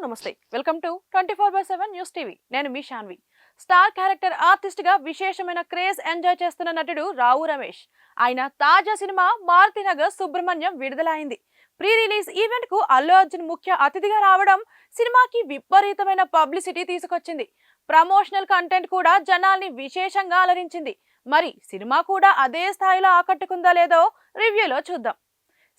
నమస్తే welcome to 24/7 news TV నేను మీ Shanvi star character artist గా విశేషమైన క్రేజ్ ఎంజాయ్ చేస్తున్న నటుడు రావు రమేష్ ఆయన తాజా సినిమా మారుతినగర్ సుబ్రహ్మణ్యం విడుదలైంది ప్రీ రిలీజ్ ఈవెంట్ కు అల్లు అర్జున్ ముఖ్య అతిథిగా రావడం సినిమాకి విపరీతమైన పబ్లిసిటీ తీసుకొచ్చింది ప్రమోషనల్ కంటెంట్ కూడా జనాల్ని విశేషంగా అలరించింది మరి సినిమా కూడా అదే స్థాయిలో ఆకట్టుకుందా లేదో రివ్యూలో చూద్దాం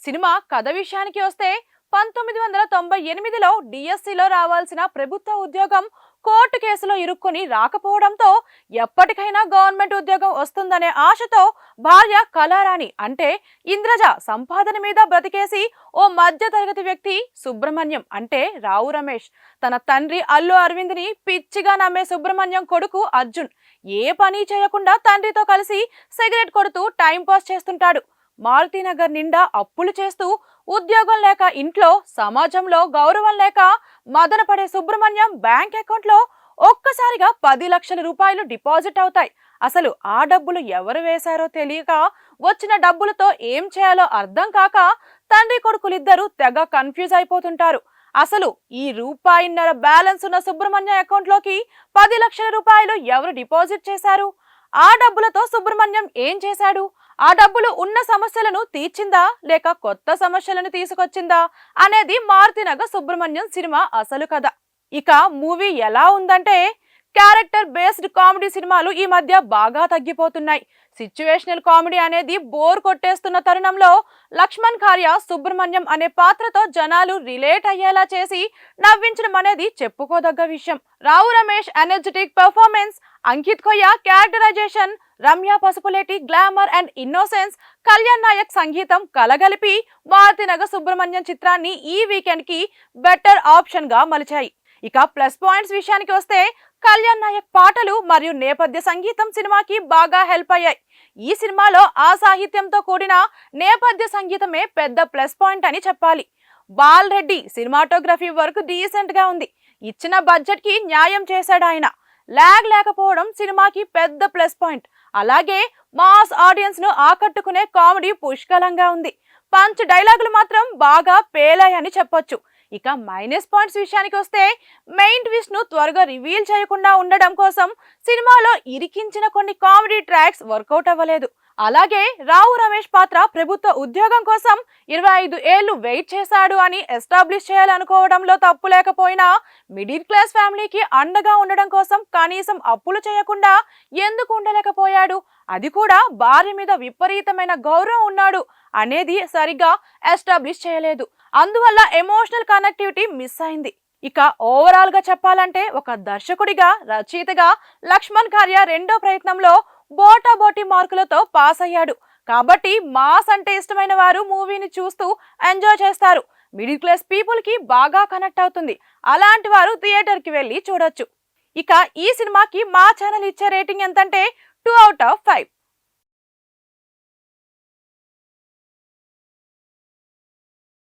సినిమా కథ విషయానికి వస్తే 1998లో డిఎస్సిలో రావాల్సిన ప్రభుత్వ ఉద్యోగం కోర్టు కేసులో ఇరుక్కుని రాకపోవడంతో ఎప్పటికైనా గవర్నమెంట్ ఉద్యోగం వస్తుందనే ఆశతో భార్య కళారాణి అంటే ఇంద్రజ సంపాదన మీద బ్రతికేసి ఓ మధ్యతరగతి వ్యక్తి సుబ్రహ్మణ్యం అంటే రావు రమేష్ తన తండ్రి అల్లు అరవింద్ని పిచ్చిగా నమ్మే సుబ్రహ్మణ్యం కొడుకు అర్జున్ ఏ పని చేయకుండా తండ్రితో కలిసి సిగరెట్ కొడుతూ టైం పాస్ చేస్తుంటాడు మారుతినగర్ నిండా అప్పులు చేస్తూ ఉద్యోగం లేక ఇంట్లో సమాజంలో గౌరవం లేక మదనపడే సుబ్రహ్మణ్యం బ్యాంక్ అకౌంట్ లో ఒక్కసారిగా 10 లక్షల రూపాయలు డిపాజిట్ అవుతాయి అసలు ఆ డబ్బులు ఎవరు వేశారో తెలియక వచ్చిన డబ్బులతో ఏం చేయాలో అర్థం కాక తండ్రి కొడుకులిద్దరూ తెగ కన్ఫ్యూజ్ అయిపోతుంటారు అసలు ఈ రూపాయిన్నర బ్యాలెన్స్ ఉన్న సుబ్రహ్మణ్యం అకౌంట్ లోకి 10 లక్షల రూపాయలు ఎవరు డిపాజిట్ చేశారు ఆ డబ్బులతో సుబ్రహ్మణ్యం ఏం చేశాడు ఆ డబ్బులు ఉన్న సమస్యలను తీర్చిందా లేక కొత్త సమస్యలను తీసుకొచ్చిందా అనేది మారుతినగర్ సుబ్రహ్మణ్యం సినిమా అసలు కథ ఇక మూవీ ఎలా ఉందంటే క్యారెక్టర్ బేస్డ్ కామెడీ సినిమాలు ఈ మధ్య బాగా తగ్గిపోతున్నాయి సిచ్యువేషనల్ కామెడీ అనేది బోర్ కొట్టేస్తున్న తరుణంలో లక్ష్మణ్ ఖార్య సుబ్రహ్మణ్యం అనే పాత్రతో జనాలు రిలేట్ అయ్యేలా చేసి నవ్వించడం అనేది చెప్పుకోదగ్గ విషయం Rao Ramesh energetic performance Ankith Koyya characterization Ramya Pasupuleti glamour and innocence Kalyan Nayak సంగీతం కలగలిపి మారుతినగర్ సుబ్రహ్మణ్యం చిత్రాన్ని ఈ వీకెండ్ కి బెటర్ ఆప్షన్ గా మలిచాయి ఇక ప్లస్ పాయింట్స్ విషయానికి వస్తే కళ్యాణ్ నాయక్ పాటలు మరియు నేపథ్య సంగీతం సినిమాకి బాగా హెల్ప్ అయ్యాయి ఈ సినిమాలో ఆ సాహిత్యంతో కూడిన నేపథ్య సంగీతమే పెద్ద ప్లస్ పాయింట్ అని చెప్పాలి ball Reddy cinematography work decent గా ఉంది ఇచ్చిన బడ్జెట్ కి న్యాయం చేశాడు ఆయన లాగ్ లేకపోవడం సినిమాకి పెద్ద ప్లస్ పాయింట్ అలాగే మాస్ ఆడియన్స్ ను ఆకట్టుకునే కామెడీ పుష్కలంగా ఉంది పంచ్ డైలాగులు మాత్రం బాగా పేలాయని చెప్పొచ్చు ఇక మైనస్ పాయింట్స్ విషయానికి వస్తే మెయిన్ ట్విస్ట్ ను త్వరగా రివీల్ చేయకుండా ఉండడం కోసం సినిమాలో ఇరికించిన కొన్ని కామెడీ ట్రాక్స్ వర్కౌట్ అవ్వలేదు అలాగే రావు రమేష్ పాత్ర ప్రభుత్వ ఉద్యోగం కోసం 25 ఏళ్లు వెయిట్ చేశాడు అని ఎస్టాబ్లిష్ చేయాలనుకోవడంలో తప్పు లేకపోయినా మిడిల్ క్లాస్ ఫ్యామిలీకి అండగా ఉండడం కోసం కనీసం అప్పులు చేయకుండా ఎందుకు ఉండలేకపోయాడు అది కూడా భార్య మీద విపరీతమైన గౌరవం ఉన్నాడు అనేది సరిగా ఎస్టాబ్లిష్ చేయలేదు అందువల్ల ఎమోషనల్ కనెక్టివిటీ మిస్ అయింది ఇక ఓవరాల్ గా చెప్పాలంటే ఒక దర్శకుడిగా రచయితగా లక్ష్మణ్ ఖార్య రెండో ప్రయత్నంలో బోటాబోటి మార్కులతో పాస్ అయ్యాడు కాబట్టి మాస్ అంటే ఇష్టమైన వారు మూవీని చూస్తూ ఎంజాయ్ చేస్తారు మిడిల్ క్లాస్ పీపుల్ కి బాగా కనెక్ట్ అవుతుంది అలాంటి వారు థియేటర్ కి వెళ్ళి చూడొచ్చు ఇక ఈ సినిమాకి మా ఛానల్ ఇచ్చే రేటింగ్ ఎంతంటే 2 out of 5